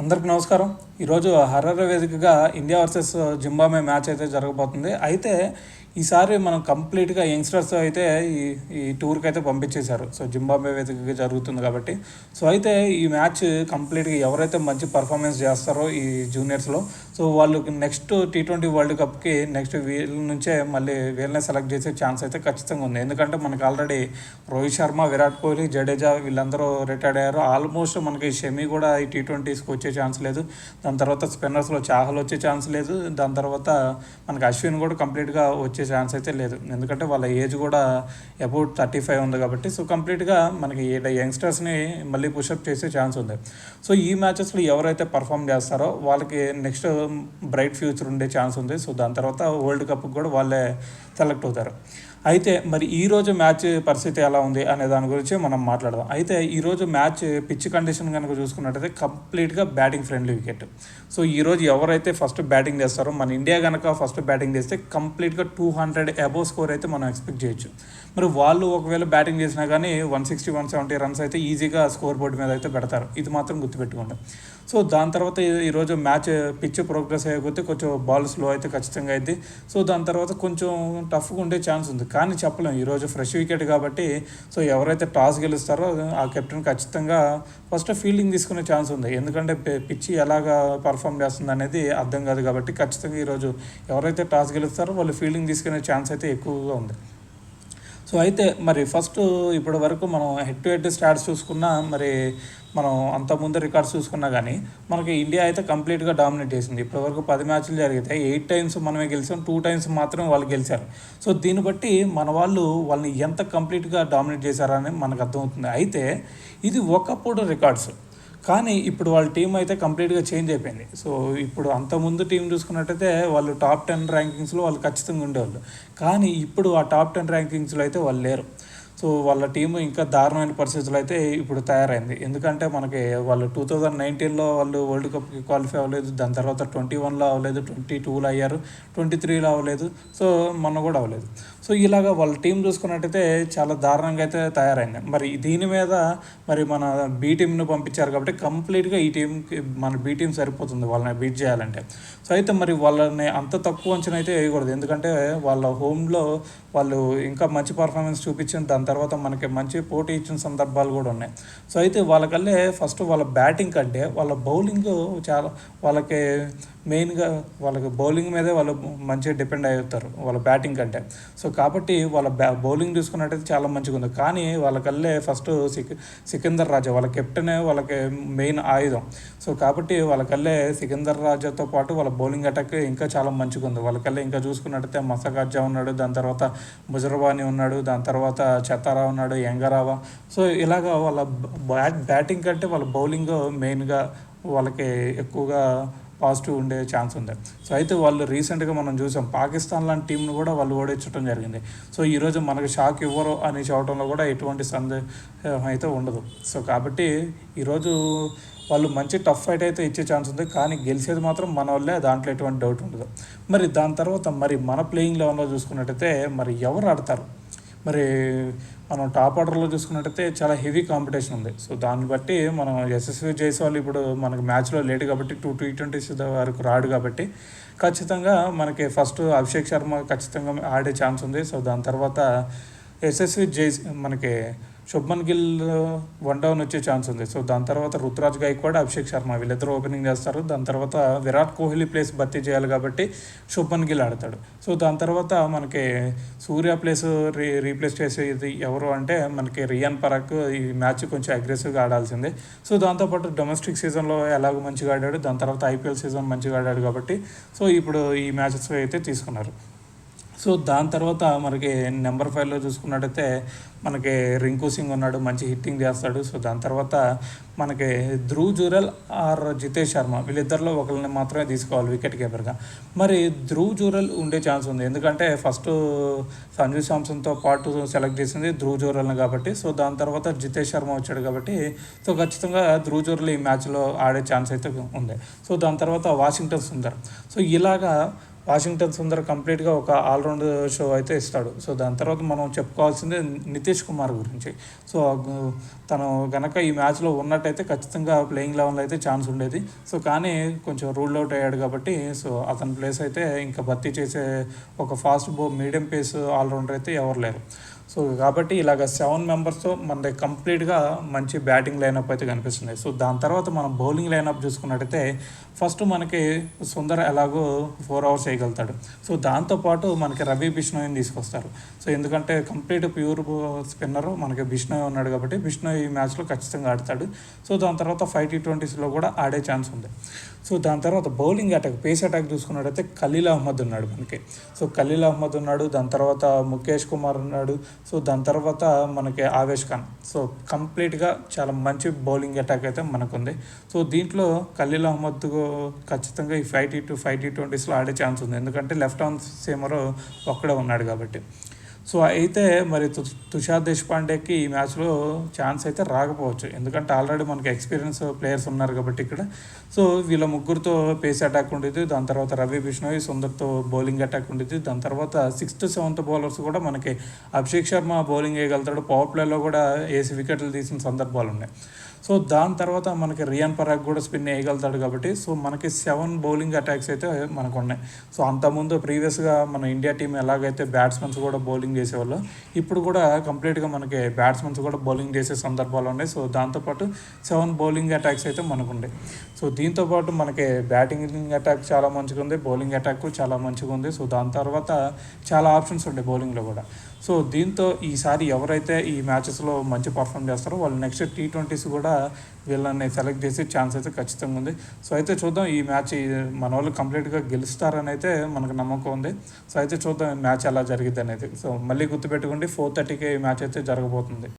అందరికి నమస్కారం. ఈరోజు హర్రర్ వేదికగా ఇండియా వర్సెస్ జింబాబ్వే మ్యాచ్ అయితే జరగబోతుంది. అయితే ఈసారి మనం కంప్లీట్గా యంగ్స్టర్స్ అయితే ఈ ఈ టూర్కి అయితే పంపించేశారు. సో జింబాబ్వే వేదికగా జరుగుతుంది కాబట్టి అయితే ఈ మ్యాచ్ కంప్లీట్గా ఎవరైతే మంచి పర్ఫార్మెన్స్ చేస్తారో ఈ జూనియర్స్లో, సో వాళ్ళు నెక్స్ట్ T20 వరల్డ్ కప్కి నెక్స్ట్ వీళ్ళ నుంచే మళ్ళీ వీళ్ళనే సెలెక్ట్ చేసే ఛాన్స్ అయితే ఖచ్చితంగా ఉంది. ఎందుకంటే మనకు ఆల్రెడీ రోహిత్ శర్మ, విరాట్ కోహ్లీ, జడేజా వీళ్ళందరూ రిటైర్డ్ అయ్యారు. ఆల్మోస్ట్ మనకి షమి కూడా ఈ T20స్కి వచ్చే ఛాన్స్ లేదు. దాని తర్వాత స్పిన్నర్స్లో చాహల్ వచ్చే ఛాన్స్ లేదు. దాని తర్వాత మనకి అశ్విన్ కూడా కంప్లీట్గా వచ్చే ఛాన్స్ అయితే లేదు. ఎందుకంటే వాళ్ళ ఏజ్ కూడా అబౌట్ 35 ఉంది కాబట్టి సో కంప్లీట్గా మనకి యంగ్స్టర్స్ని మళ్ళీ పుషప్ చేసే ఛాన్స్ ఉంది. సో ఈ మ్యాచెస్లో ఎవరైతే పర్ఫామ్ చేస్తారో వాళ్ళకి నెక్స్ట్ బ్రైట్ ఫ్యూచర్ ఉండే ఛాన్స్ ఉంది. సో దాని తర్వాత వరల్డ్ కప్కి కూడా వాళ్ళే సెలెక్ట్ అవుతారు. అయితే మరి ఈరోజు మ్యాచ్ పరిస్థితి ఎలా ఉంది అనే దాని గురించి మనం మాట్లాడదాం. అయితే ఈరోజు మ్యాచ్ పిచ్ కండిషన్ కనుక చూసుకున్నట్టయితే కంప్లీట్గా బ్యాటింగ్ ఫ్రెండ్లీ వికెట్. సో ఈరోజు ఎవరైతే ఫస్ట్ బ్యాటింగ్ చేస్తారో, మన ఇండియా కనుక ఫస్ట్ బ్యాటింగ్ చేస్తే కంప్లీట్గా 200 అబోవ్ స్కోర్ అయితే మనం ఎక్స్పెక్ట్ చేయొచ్చు. మరి వాళ్ళు ఒకవేళ బ్యాటింగ్ చేసినా కానీ 160, 170 రన్స్ అయితే ఈజీగా స్కోర్ బోర్డు మీద అయితే పెడతారు. ఇది మాత్రం గుర్తుపెట్టుకోండి. సో దాని తర్వాత ఈరోజు మ్యాచ్ పిచ్ ప్రోగ్రెస్ అయిపోతే కొంచెం బాల్ స్లో అయితే ఖచ్చితంగా అయింది. సో దాని తర్వాత కొంచెం టఫ్గా ఉండే ఛాన్స్ ఉంది, కానీ చెప్పలేము. ఈరోజు ఫ్రెష్ వికెట్ కాబట్టి సో ఎవరైతే టాస్ గెలుస్తారో ఆ కెప్టెన్ ఖచ్చితంగా ఫస్ట్ ఫీల్డింగ్ తీసుకునే ఛాన్స్ ఉంది. ఎందుకంటే పిచ్ ఎలాగా పర్ఫామ్ చేస్తుంది అనేది అర్థం కాదు కాబట్టి ఖచ్చితంగా ఈరోజు ఎవరైతే టాస్ గెలుస్తారో వాళ్ళు ఫీల్డింగ్ తీసుకునే ఛాన్స్ అయితే ఎక్కువగా ఉంది. సో అయితే మరి ఫస్ట్ ఇప్పటి వరకు మనం హెడ్ టు హెడ్ స్టాట్స్ చూసుకున్నా, మరి మనం అంతకుముందు రికార్డ్స్ చూసుకున్నా కానీ మనకి ఇండియా అయితే కంప్లీట్గా డామినేట్ చేసింది. ఇప్పటివరకు 10 మ్యాచ్లు జరిగితే 8 టైమ్స్ మనమే గెలిచాం, 2 టైమ్స్ మాత్రం వాళ్ళు గెలిచారు. సో దీన్ని బట్టి మన వాళ్ళని ఎంత కంప్లీట్గా డామినేట్ చేశారని మనకు అర్థమవుతుంది. అయితే ఇది ఒకప్పుడు రికార్డ్స్, కానీ ఇప్పుడు వాళ్ళ టీం అయితే కంప్లీట్గా చేంజ్ అయిపోయింది. సో ఇప్పుడు అంతకుముందు టీం చూసుకున్నట్టయితే వాళ్ళు టాప్ 10 ర్యాంకింగ్స్లో వాళ్ళు ఖచ్చితంగా ఉండేవాళ్ళు, కానీ ఇప్పుడు ఆ టాప్ 10 ర్యాంకింగ్స్లో అయితే వాళ్ళు లేరు. సో వాళ్ళ టీము ఇంకా దారుణమైన పరిస్థితులు అయితే ఇప్పుడు తయారైంది. ఎందుకంటే మనకి వాళ్ళు 2019లో వాళ్ళు వరల్డ్ కప్కి క్వాలిఫై అవ్వలేదు, దాని తర్వాత 21లో అవ్వలేదు, 22లో అయ్యారు, 23లో అవ్వలేదు, సో మొన్న కూడా అవ్వలేదు. సో ఇలాగ వాళ్ళ టీం చూసుకున్నట్టయితే చాలా దారుణంగా అయితే తయారైంది. మరి దీని మీద మరి మన బీ టీంను పంపించారు కాబట్టి కంప్లీట్గా ఈ టీంకి మన బీ టీం సరిపోతుంది వాళ్ళని బీట్ చేయాలంటే. సో అయితే మరి వాళ్ళని అంత తక్కువ అంచనా అయితే వేయకూడదు. ఎందుకంటే వాళ్ళ హోమ్లో వాళ్ళు ఇంకా మంచి పర్ఫార్మెన్స్ చూపించిన దాని తర్వాత మనకి మంచి పోటీ ఇచ్చిన సందర్భాలు కూడా ఉన్నాయి. సో అయితే వాళ్ళకల్లే ఫస్ట్ వాళ్ళ బ్యాటింగ్ కంటే వాళ్ళ బౌలింగ్ చాలా వాళ్ళకి మెయిన్గా వాళ్ళకి బౌలింగ్ మీదే వాళ్ళు మంచిగా డిపెండ్ అవుతారు వాళ్ళ బ్యాటింగ్ కంటే. సో కాబట్టి వాళ్ళ బౌలింగ్ చూసుకున్నట్టయితే చాలా మంచిగా ఉంది, కానీ వాళ్ళకల్లే ఫస్ట్ సికిందర్ రాజా వాళ్ళ కెప్టెనే వాళ్ళకి మెయిన్ ఆయుధం. సో కాబట్టి వాళ్ళకల్లే సికిందర్ రాజాతో పాటు వాళ్ళ బౌలింగ్ అటాక్ ఇంకా చాలా మంచిగా ఉంది. వాళ్ళకల్లే ఇంకా చూసుకున్నట్టయితే మసకార్జా ఉన్నాడు, దాని తర్వాత ముజరబానీ ఉన్నాడు, దాని తర్వాత చెతారా ఉన్నాడు, యంగరావా. సో ఇలాగ వాళ్ళ బ్యాటింగ్ కంటే వాళ్ళ బౌలింగ్ మెయిన్గా వాళ్ళకి ఎక్కువగా పాజిటివ్ ఉండే ఛాన్స్ ఉంది. సో అయితే వాళ్ళు రీసెంట్గా మనం చూసాం పాకిస్తాన్ లాంటి టీంను కూడా వాళ్ళు ఓడించడం జరిగింది. సో ఈరోజు మనకు షాక్ ఇవ్వరు అని చెప్పడంలో కూడా ఎటువంటి సందేహం అయితే ఉండదు. సో కాబట్టి ఈరోజు వాళ్ళు మంచి టఫ్ ఫైట్ అయితే ఇచ్చే ఛాన్స్ ఉంది, కానీ గెలిచేది మాత్రం మన వల్లే, దాంట్లో ఎటువంటి డౌట్ ఉండదు. మరి దాని తర్వాత మరి మన ప్లేయింగ్ లెవెన్లో చూసుకున్నట్టయితే మరి ఎవరు ఆడతారు, మరి మనం టాప్ ఆర్డర్లో చూసుకున్నట్టయితే చాలా హెవీ కాంపిటీషన్ ఉంది. సో దాన్ని బట్టి మనం యశస్వి జైస్వాల్ ఇప్పుడు మనకు మ్యాచ్లో లేట్ కాబట్టి 2 T20s వరకు రాడు కాబట్టి ఖచ్చితంగా మనకి ఫస్ట్ అభిషేక్ శర్మ ఖచ్చితంగా ఆడే ఛాన్స్ ఉంది. సో దాని తర్వాత మనకి శుభ్మన్ గిల్ 1 డౌన్ వచ్చే ఛాన్స్ ఉంది. సో దాని తర్వాత రుతురాజ్ గైక్వాడ్, అభిషేక్ శర్మ వీళ్ళిద్దరూ ఓపెనింగ్ చేస్తారు. దాని తర్వాత విరాట్ కోహ్లీ ప్లేస్ భర్తీ చేయాలి కాబట్టి శుభ్మన్ గిల్ ఆడతాడు. సో దాని తర్వాత మనకి సూర్య ప్లేస్ రీప్లేస్ చేసేది ఎవరు అంటే మనకి రియాన్ పరాగ్ ఈ మ్యాచ్ కొంచెం అగ్రెసివ్గా ఆడాల్సిందే. సో దాంతోపాటు డొమెస్టిక్ సీజన్లో ఎలాగో మంచిగా ఆడాడు, దాని తర్వాత IPL సీజన్ మంచిగా ఆడాడు కాబట్టి సో ఇప్పుడు ఈ మ్యాచెస్ అయితే తీసుకున్నారు. సో దాని తర్వాత మనకి నెంబర్ 5లో చూసుకున్నట్టయితే మనకి రింకు సింగ్ ఉన్నాడు, మంచి హిట్టింగ్ చేస్తాడు. సో దాని తర్వాత మనకి ధ్రువ్ జురెల్ ఆర్ జితేష్ శర్మ వీళ్ళిద్దరిలో ఒకరిని మాత్రమే తీసుకోవాలి వికెట్ కీపర్గా. మరి ధ్రువ్ జురెల్ ఉండే ఛాన్స్ ఉంది, ఎందుకంటే ఫస్ట్ సంజు శాంసన్తో పాటు సెలెక్ట్ చేసింది ధ్రువ్ జురెల్ని కాబట్టి. సో దాని తర్వాత జితేష్ శర్మ వచ్చాడు కాబట్టి సో ఖచ్చితంగా ధ్రువ్ జురెల్ ఈ మ్యాచ్లో ఆడే ఛాన్స్ అయితే ఉంది. సో దాని తర్వాత వాషింగ్టన్ సుందర్. సో ఇలాగా వాషింగ్టన్ సుందర్ కంప్లీట్గా ఒక ఆల్రౌండ్ షో అయితే ఇస్తాడు. సో దాని తర్వాత మనం చెప్పుకోవాల్సిందే నితీష్ కుమార్ గురించి. సో తను గనక ఈ మ్యాచ్లో ఉన్నట్టయితే ఖచ్చితంగా ప్లేయింగ్ లెవెన్లో అయితే ఛాన్స్ ఉండేది. సో కానీ కొంచెం రూల్డ్ అవుట్ అయ్యాడు కాబట్టి సో అతని ప్లేస్ అయితే ఇంకా భర్తీ చేసే ఒక మీడియం పేస్ ఆల్రౌండర్ అయితే ఎవరు లేరు. సో కాబట్టి ఇలాగ 7 మెంబర్స్తో మనది కంప్లీట్గా మంచి బ్యాటింగ్ లైనప్ అయితే కనిపిస్తుంది. సో దాని తర్వాత మనం బౌలింగ్ లైనప్ చూసుకున్నట్టయితే ఫస్ట్ మనకి సుందర్ ఎలాగో 4 అవర్స్ వేయగలుగుతాడు. సో దాంతోపాటు మనకి రవి బిష్ణోయిని తీసుకొస్తారు. సో ఎందుకంటే కంప్లీట్ ప్యూర్ స్పిన్నర్ మనకి బిష్ణోయ్ ఉన్నాడు కాబట్టి బిష్ణోయ్ ఈ మ్యాచ్లో ఖచ్చితంగా ఆడతాడు. సో దాని తర్వాత 5 T20sలో కూడా ఆడే ఛాన్స్ ఉంది. సో దాని తర్వాత బౌలింగ్ అటాక్, పేస్ అటాక్ చూసుకున్నట్టయితే ఖలీల్ అహ్మద్ ఉన్నాడు మనకి. సో ఖలీల్ అహ్మద్ ఉన్నాడు, దాని తర్వాత ముఖేష్ కుమార్ ఉన్నాడు. సో దాని తర్వాత మనకి ఆవేష్ ఖాన్. సో కంప్లీట్గా చాలా మంచి బౌలింగ్ అటాక్ అయితే మనకు ఉంది. సో దీంట్లో ఖలీల్ అహ్మద్ ఖచ్చితంగా ఈ 5 T20sలో ఆడే ఛాన్స్ ఉంది, ఎందుకంటే లెఫ్ట్ ఆర్మ్ సీమర్ ఒక్కడే ఉన్నాడు కాబట్టి. సో అయితే మరి తుషార్ దేశపాండేకి ఈ మ్యాచ్లో ఛాన్స్ అయితే రాకపోవచ్చు, ఎందుకంటే ఆల్రెడీ మనకి ఎక్స్పీరియన్స్ ప్లేయర్స్ ఉన్నారు కాబట్టి ఇక్కడ. సో వీళ్ళ ముగ్గురితో పేస్ అటాక్ ఉండేది, దాని తర్వాత రవి బిష్ణోయ్ సుందర్తో బౌలింగ్ అటాక్ ఉండేది, దాని తర్వాత 6th 7th బౌలర్స్ కూడా మనకి అభిషేక్ శర్మ బౌలింగ్ వేయగలుగుతాడు, పవర్ ప్లేలో కూడా వేసి వికెట్లు తీసిన సందర్భాలు ఉన్నాయి. సో దాని తర్వాత మనకి రియాన్ పరాగ్ కూడా స్పిన్ వేయగలుగుతాడు కాబట్టి సో మనకి 7 బౌలింగ్ అటాక్స్ అయితే మనకు ఉన్నాయి. సో అంతకుముందు ప్రీవియస్గా మన ఇండియా టీం ఎలాగైతే బ్యాట్స్మెన్స్ కూడా బౌలింగ్ చేసేవాళ్ళు, ఇప్పుడు కూడా కంప్లీట్గా మనకి బ్యాట్స్మెన్స్ కూడా బౌలింగ్ చేసే సందర్భాలు ఉన్నాయి. సో దాంతోపాటు 7 బౌలింగ్ అటాక్స్ అయితే మనకు ఉన్నాయి. సో దీంతోపాటు మనకి బ్యాటింగ్ అటాక్ చాలా మంచిగా ఉంది, బౌలింగ్ అటాక్ చాలా మంచిగా ఉంది. సో దాని తర్వాత చాలా ఆప్షన్స్ ఉంటాయి బౌలింగ్లో కూడా. సో దీంతో ఈసారి ఎవరైతే ఈ మ్యాచెస్లో మంచి పర్ఫామ్ చేస్తారో వాళ్ళు నెక్స్ట్ T20s కూడా వీళ్ళని సెలెక్ట్ చేసే ఛాన్స్ అయితే ఖచ్చితంగా ఉంది. సో అయితే చూద్దాం, ఈ మ్యాచ్ మన వాళ్ళు కంప్లీట్గా గెలుస్తారని అయితే మనకు నమ్మకం ఉంది. సో అయితే చూద్దాం ఈ మ్యాచ్ ఎలా జరిగిద్ది అనేది. సో మళ్ళీ గుర్తుపెట్టుకోండి, 4:30కే ఈ మ్యాచ్ అయితే జరగబోతుంది.